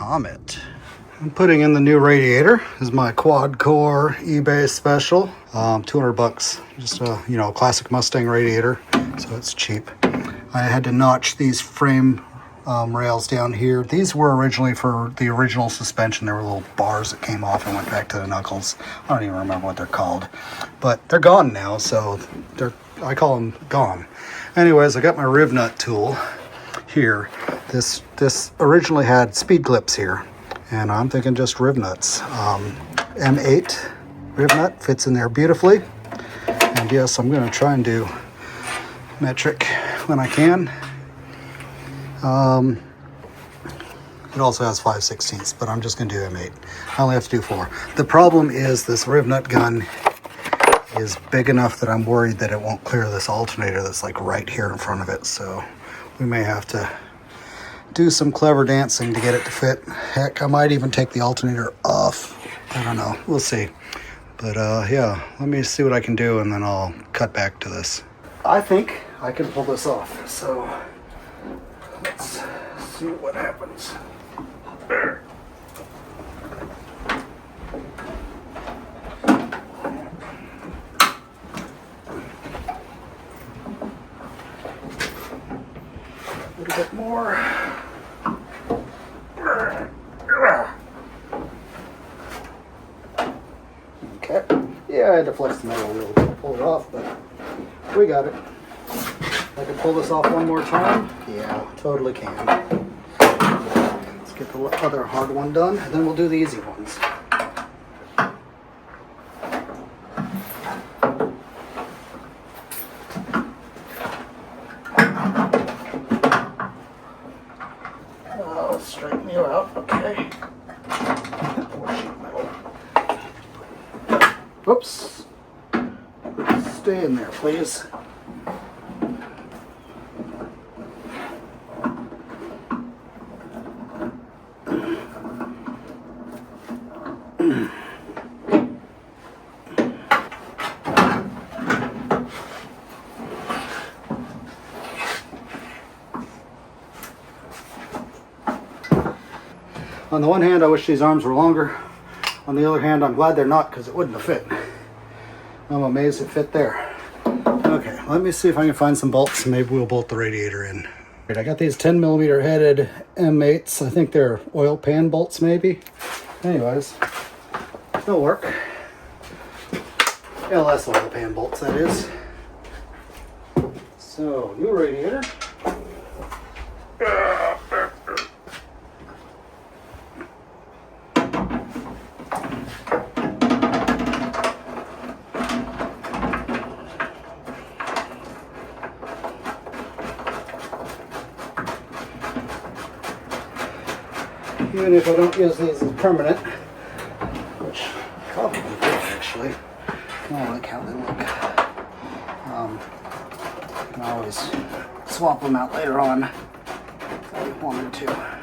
Comet. I'm putting in the new radiator. This is my quad core eBay special. 200 bucks. Just a, classic Mustang radiator, so it's cheap. I had to notch these frame rails down here. These were originally for the original suspension. There were little bars that came off and went back to the knuckles. I don't even remember what they're called, but they're gone now, so I call them gone. Anyways, I got my riv nut tool here. This originally had speed clips here, and I'm thinking just riv nuts. M8 riv nut fits in there beautifully, and yes, I'm going to try and do metric when I can. It also has 5/16, but I'm just going to do M8. I only have to do 4. The problem is this riv nut gun is big enough that I'm worried that it won't clear this alternator that's like right here in front of it, so we may have to do some clever dancing to get it to fit. Heck, I might even take the alternator off. I don't know. We'll see. But yeah, let me see what I can do, and then I'll cut back to this. I think I can pull this off, so let's see what happens. There. A little bit more. Okay. Yeah, I had to flex the metal a little bit to pull it off, but we got it. I can pull this off one more time. Yeah, totally can. Let's get the other hard one done, and then we'll do the easy ones. Oh, straighten you out. Okay. Whoops. Stay in there, please. On the one hand, I wish these arms were longer. On the other hand, I'm glad they're not, because it wouldn't have fit. I'm amazed it fit there. Okay, let me see if I can find some bolts, and maybe we'll bolt the radiator in. I got these 10mm headed M8s. I think they're oil pan bolts, maybe. Anyways, they'll work. LS oil pan bolts, that is. So, new radiator. Even if I don't use these as permanent, which probably will actually. I like how they look. I can always swap them out later on if I wanted to.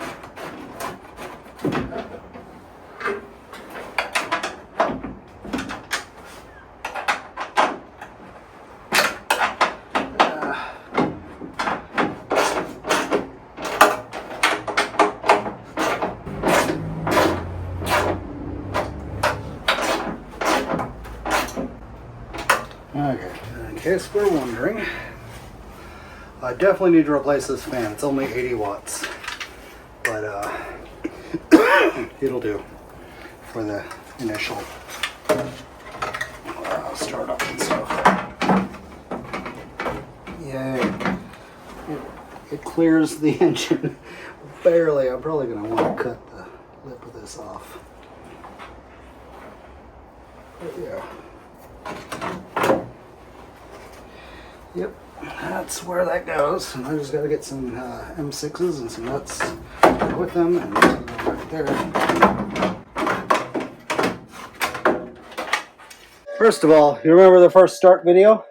Okay, in case we're wondering, I definitely need to replace this fan. It's only 80 watts, but it'll do for the initial startup and stuff. Yay! It clears the engine barely. I'm probably going to want to cut the lip of this off. But yeah. Yep, that's where that goes. And I just got to get some M6s and some nuts with them, and go right there. First of all, you remember the first start video?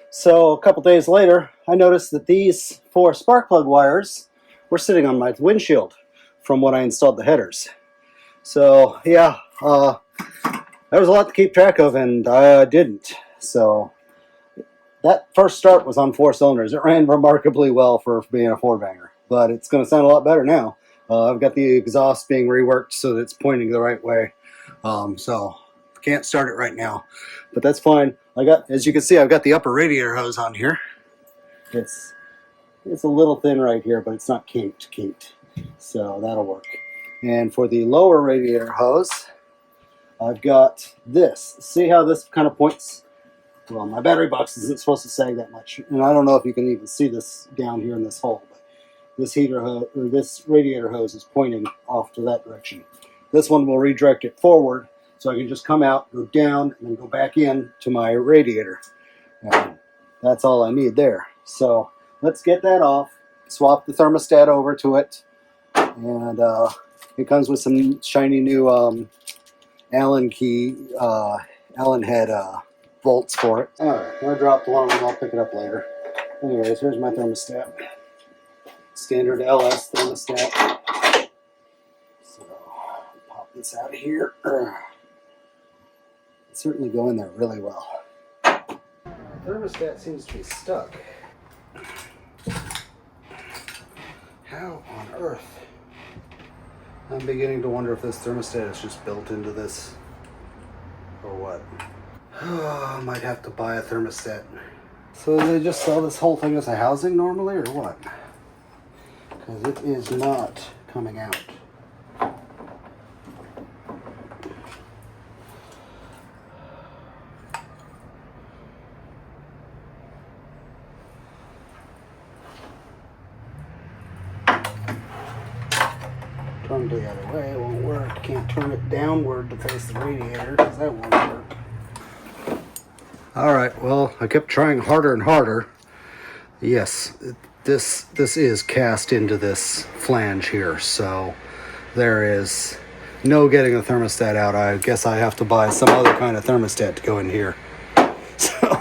So a couple days later, I noticed that these 4 spark plug wires were sitting on my windshield from when I installed the headers. So yeah, there was a lot to keep track of, and I didn't. So that first start was on 4 cylinders. It ran remarkably well for being a 4-banger, but it's going to sound a lot better now. I've got the exhaust being reworked so that it's pointing the right way. So can't start it right now, but that's fine. As you can see, I've got the upper radiator hose on here. It's a little thin right here, but it's not kinked, so that'll work. And for the lower radiator hose, I've got this. See how this kind of points? Well, my battery box isn't supposed to sag that much, and I don't know if you can even see this down here in this hole, but this this radiator hose is pointing off to that direction. This one will redirect it forward, so I can just come out, go down, and then go back in to my radiator. And that's all I need there. So let's get that off, swap the thermostat over to it, and it comes with some shiny new Allen head bolts for it. Alright, I dropped one of them, I'll pick it up later. Anyways, here's my thermostat. Standard LS thermostat. So, pop this out of here. It certainly go in there really well. The thermostat seems to be stuck. How on earth? I'm beginning to wonder if this thermostat is just built into this or what. Oh, I might have to buy a thermostat. So they just sell this whole thing as a housing normally or what? Because it is not coming out. Turn the other way, it won't work. Can't turn it downward to face the radiator because that won't work. Alright, well, I kept trying harder and harder. Yes, this is cast into this flange here, so there is no getting the thermostat out. I guess I have to buy some other kind of thermostat to go in here. So,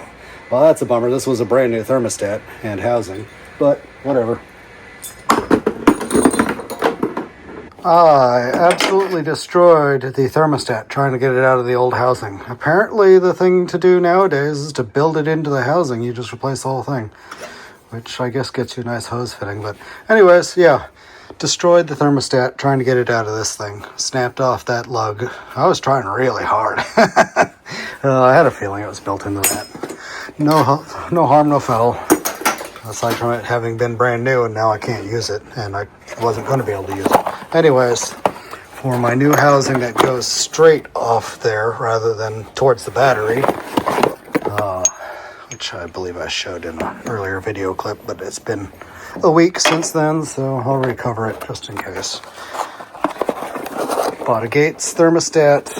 well, that's a bummer. This was a brand new thermostat and housing, but whatever. I absolutely destroyed the thermostat trying to get it out of the old housing. Apparently the thing to do nowadays is to build it into the housing. You just replace the whole thing, which I guess gets you a nice hose fitting. But anyways, yeah, destroyed the thermostat trying to get it out of this thing. Snapped off that lug. I was trying really hard. I had a feeling it was built into that. No harm, no foul. Aside from it having been brand new and now I can't use it, and I wasn't going to be able to use it. Anyways, for my new housing that goes straight off there rather than towards the battery, which I believe I showed in an earlier video clip, but it's been a week since then, so I'll recover it just in case. Bought a Gates thermostat.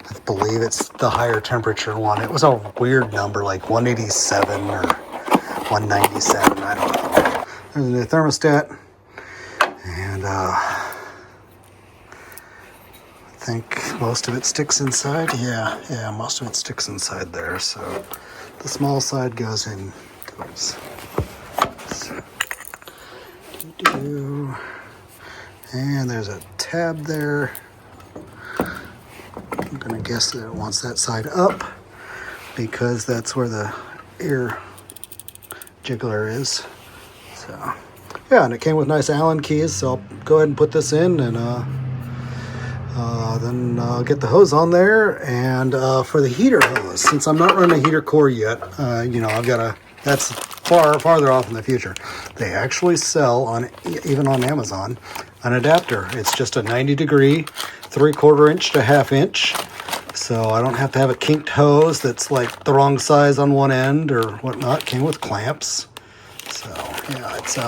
I believe it's the higher temperature one. It was a weird number, like 187 or 197, I don't know. There's a new thermostat, and I think most of it sticks inside. Yeah, most of it sticks inside there, so the small side goes in. And there's a tab there. I'm gonna guess that it wants that side up because that's where the ear jiggler is. So yeah, and it came with nice Allen keys, so I'll go ahead and put this in, and then I'll get the hose on there. And for the heater hose, since I'm not running a heater core yet, I've got that's farther off in the future. They actually sell even on Amazon an adapter. It's just a 90-degree 3/4 inch to 1/2 inch, so I don't have to have a kinked hose that's like the wrong size on one end or whatnot. Came with clamps, so yeah, it's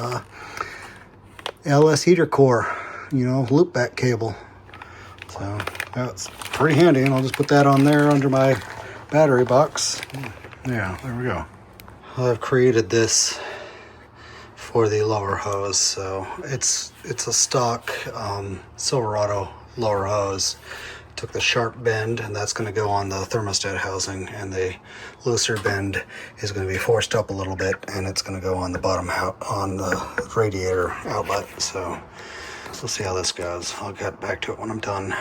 LS heater core, loop back cable. So that's pretty handy, and I'll just put that on there under my battery box. Yeah, there we go. I've created this for the lower hose, so it's a stock Silverado lower hose. Took the sharp bend, and that's going to go on the thermostat housing, and the looser bend is going to be forced up a little bit, and it's going to go on the bottom on the radiator outlet. So we'll see how this goes. I'll get back to it when I'm done.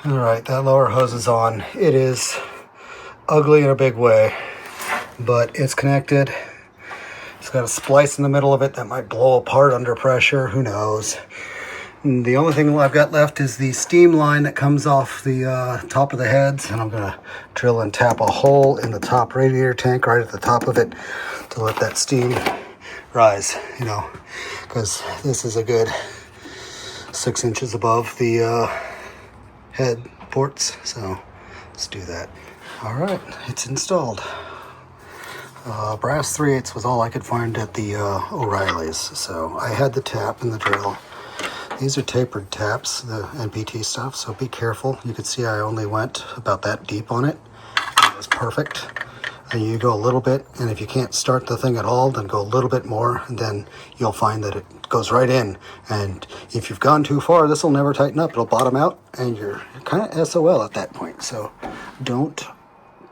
All right, that lower hose is on. It is ugly in a big way, but it's connected. It's got a splice in the middle of it that might blow apart under pressure. Who knows? And the only thing I've got left is the steam line that comes off the top of the heads, and I'm gonna drill and tap a hole in the top radiator tank right at the top of it to let that steam rise, you know, because this is a good 6 inches above the head ports. So let's do that. All right, it's installed. Brass 3/8 was all I could find at the O'Reilly's, so I had the tap and the drill. These are tapered taps, the NPT stuff, so be careful. You can see I only went about that deep on it. It was perfect. And you go a little bit, and if you can't start the thing at all, then go a little bit more, and then you'll find that it goes right in. And if you've gone too far, this will never tighten up. It'll bottom out, and you're kind of SOL at that point. So don't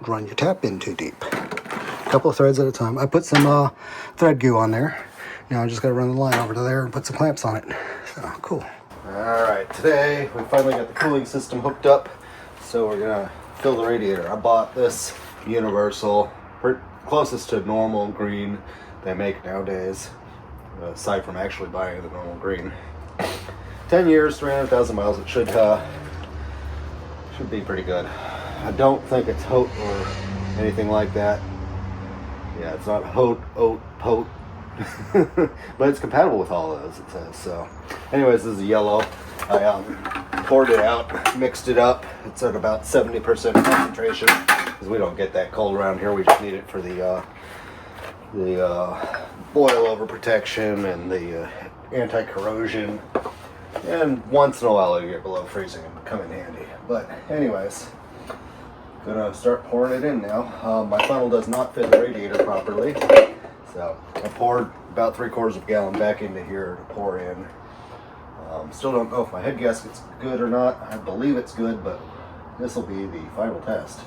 run your tap in too deep. A couple of threads at a time. I put some thread goo on there. Now I just got to run the line over to there and put some clamps on it. So cool. All right, today we finally got the cooling system hooked up, so we're gonna fill the radiator. I bought this universal, closest to normal green they make nowadays, aside from actually buying the normal green. 10 years, 300,000 miles. It should be pretty good. I don't think it's HOT or anything like that. Yeah, it's not HOT, OAT, POT. But it's compatible with all of those, it says. So anyways, this is yellow. I poured it out, mixed it up. It's at about 70% concentration because we don't get that cold around here. We just need it for the boil over protection and the anti-corrosion, and once in a while it'll get below freezing and come in handy. But anyways, gonna start pouring it in now. My funnel does not fit the radiator properly, so I poured about 3/4 of a gallon back into here to pour in. Still don't know if my head gasket's good or not. I believe it's good, but this will be the final test.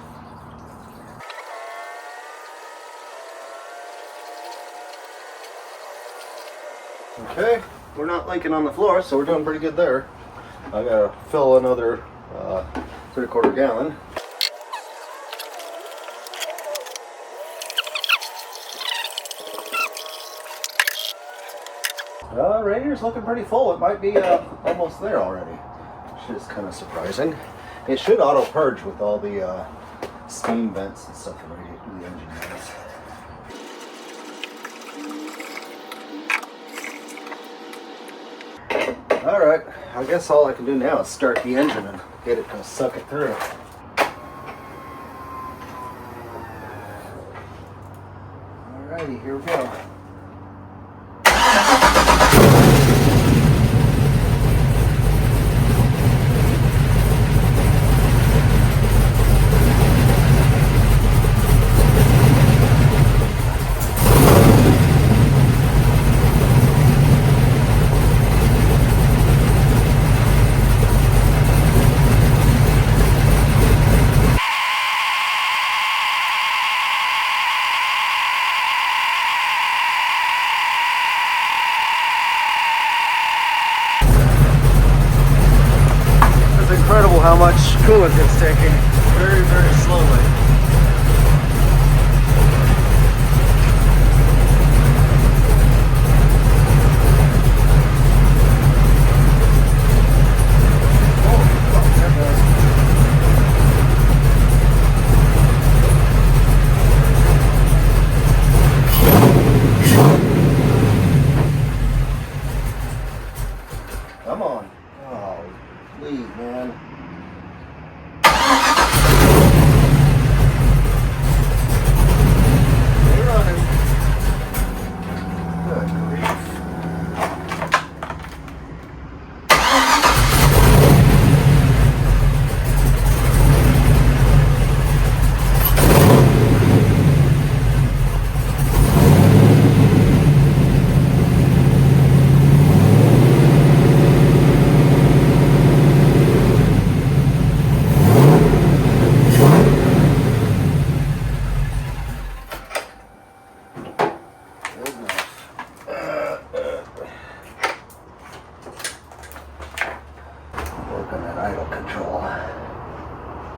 Okay, we're not leaking on the floor, so we're doing pretty good there. I gotta fill another 3/4 gallon. Radiator's looking pretty full. It might be almost there already, which is kind of surprising. It should auto purge with all the steam vents and stuff the engine has. All right, I guess all I can do now is start the engine and get it to suck it through. Alrighty, here we go. Incredible how much coolant it's taking very, very slowly.